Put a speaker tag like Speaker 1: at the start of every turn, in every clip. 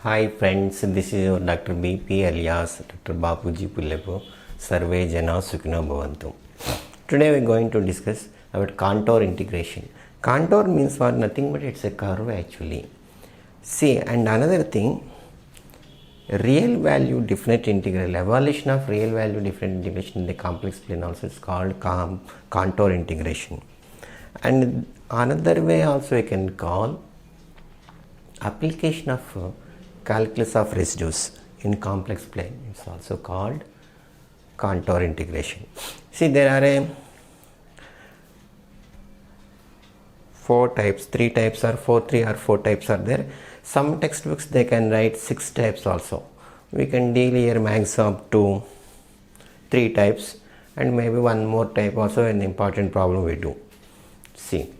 Speaker 1: Hi friends, this is your Dr. BP alias Dr. Bapuji Pullepu. Sarve Jana Sukhino Bhavantu. Today we are going to discuss about contour integration. Contour means what? Nothing but it's a curve actually. See, and another thing, real value definite integral, evaluation of real value definite integration in the complex plane also is called contour integration. And another way also we can call application of calculus of residues in complex plane. It's also called contour integration. See, there are four types, three types or four types are there. Some textbooks they can write 6 types also. We can deal here max up to 3 types and maybe one more type also an important problem we do. See,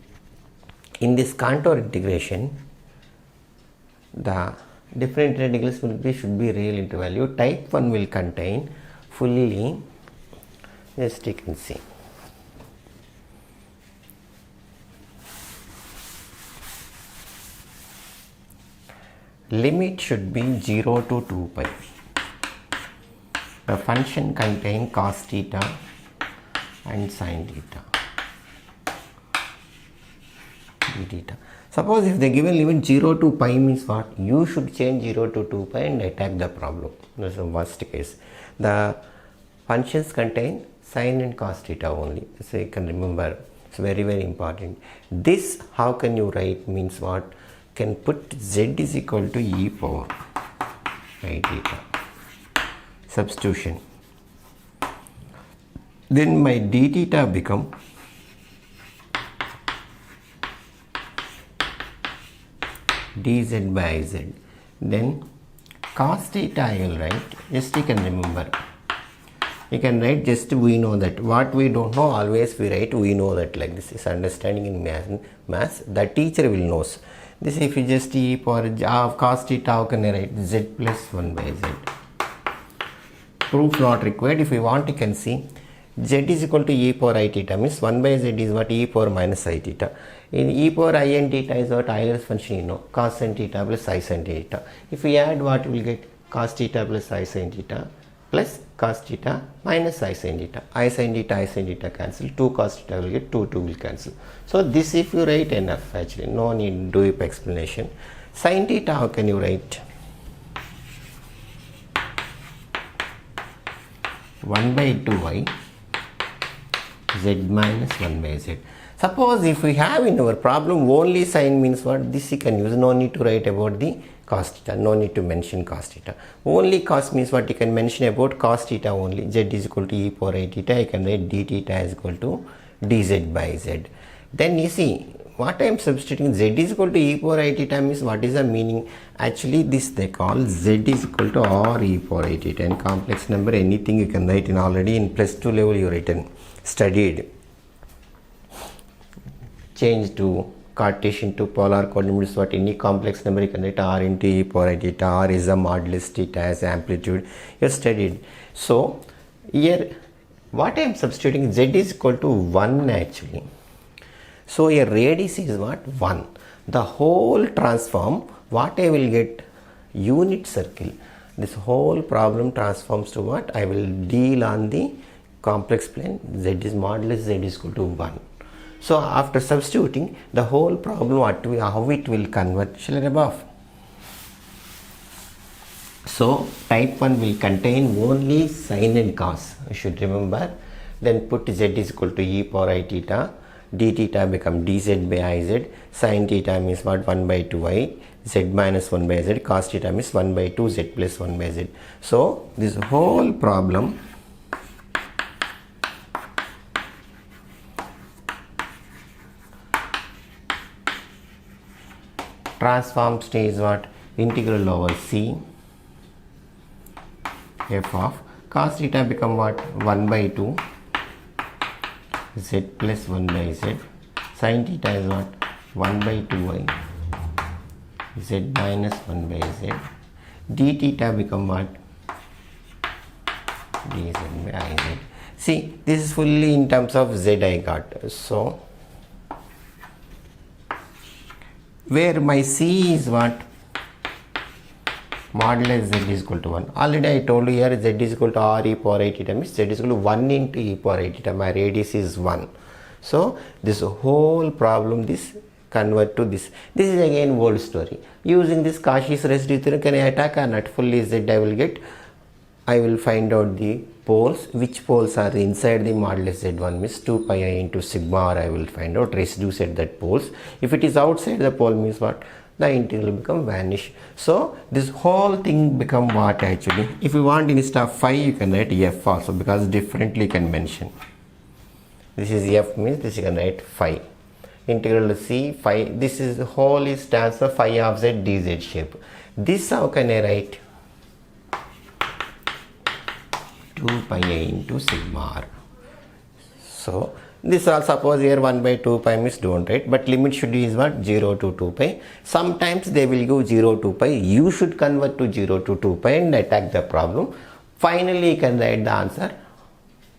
Speaker 1: in this contour integration, the different integrals should be real into value. Type 1 will contain fully, just you can see. Limit should be 0 to 2 pi. The function contain cos theta and sin theta, d theta. Suppose if they given limit 0 to pi means what? You should change 0 to 2 pi and attack the problem. That's the worst case. The functions contain sin and cos theta only. So you can remember, it's very important. This how can you write means what? Can put z is equal to e power I theta. Substitution. Then my d theta become dz by iz. Then cos theta I will write, just you can remember. You can write just we know that. What we don't know always we write we know that, like this is understanding in maths. The teacher will knows. This if you just e power of cos theta, how can I write? Z plus 1 by z. Proof not required. If you want you can see z is equal to e power I theta means 1 by z is what? E power minus I theta. In e power I and theta is what? Euler's function you know, cos sin theta plus I sin theta. If we add what we will get? Cos theta plus I sin theta plus cos theta minus I sin theta. I sin theta cancel. 2 cos theta will get 2 will cancel. So this if you write enough actually, no need do deep explanation. Sin theta how can you write? 1 by 2y z minus 1 by z. Suppose if we have in our problem only sin means what? This you can use, no need to write about the cos theta, no need to mention cos theta. Only cos means what? You can mention about cos theta only. Z is equal to e power I theta, I can write d theta is equal to dz by z. Then you see what I am substituting, z is equal to e power I theta means what is the meaning? Actually this they call z is equal to r e power I theta, and complex number anything you can write in already in +2 level you written, studied. Change to Cartesian to polar coordinates, what any complex number you can write r into e power I theta. R is a modulus, theta as amplitude, you studied. So here what I am substituting, z is equal to 1 actually. So a radius is what? 1. The whole transform, what I will get? Unit circle. This whole problem transforms to what? I will deal on the complex plane. Z is modulus, z is equal to 1. So after substituting the whole problem, how it will convert, shall I above. So type 1 will contain only sin and cos, you should remember. Then put z is equal to e power I theta, d theta become dz by iz, sin theta means what? 1 by 2i, z minus 1 by z, cos theta means 1 by 2 z plus 1 by z. So this whole problem transforms to is what? Integral over c f of cos theta become what? 1 by 2 z plus 1 by z, sin theta is what? 1 by 2y z minus 1 by z, d theta become what? dz by iz. See, this is fully in terms of z I got. So where my C is what? modulus z is equal to 1. Already I told you here z is equal to r e power i theta means z is equal to 1 into e power i theta. My radius is 1. So this whole problem, this convert to this. This is again old story. Using this Cauchy's residue theorem, can I attack or not? Fully z I will get. I will find out the poles. Which poles are inside the modulus z1 means 2 pi I into sigma r. I will find out residues at that poles. If it is outside the pole means what? The integral become vanish. So this whole thing become what actually? If you want instead of phi, you can write f also, because differently you can mention. This is f means this you can write phi. Integral c phi. This is the whole is stands for phi of z dz shape. This how can I write? 2 pi I into sigma r. So this all suppose here 1 by 2 pi means don't write, but limit should be is what? 0 to 2 pi. Sometimes they will give 0 to pi. You should convert to 0 to 2 pi and attack the problem. Finally you can write the answer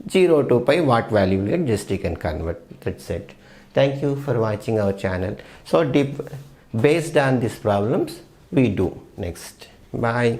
Speaker 1: 0 to pi, what value you get, just you can convert. That's it. Thank you for watching our channel. So based on these problems we do next. Bye.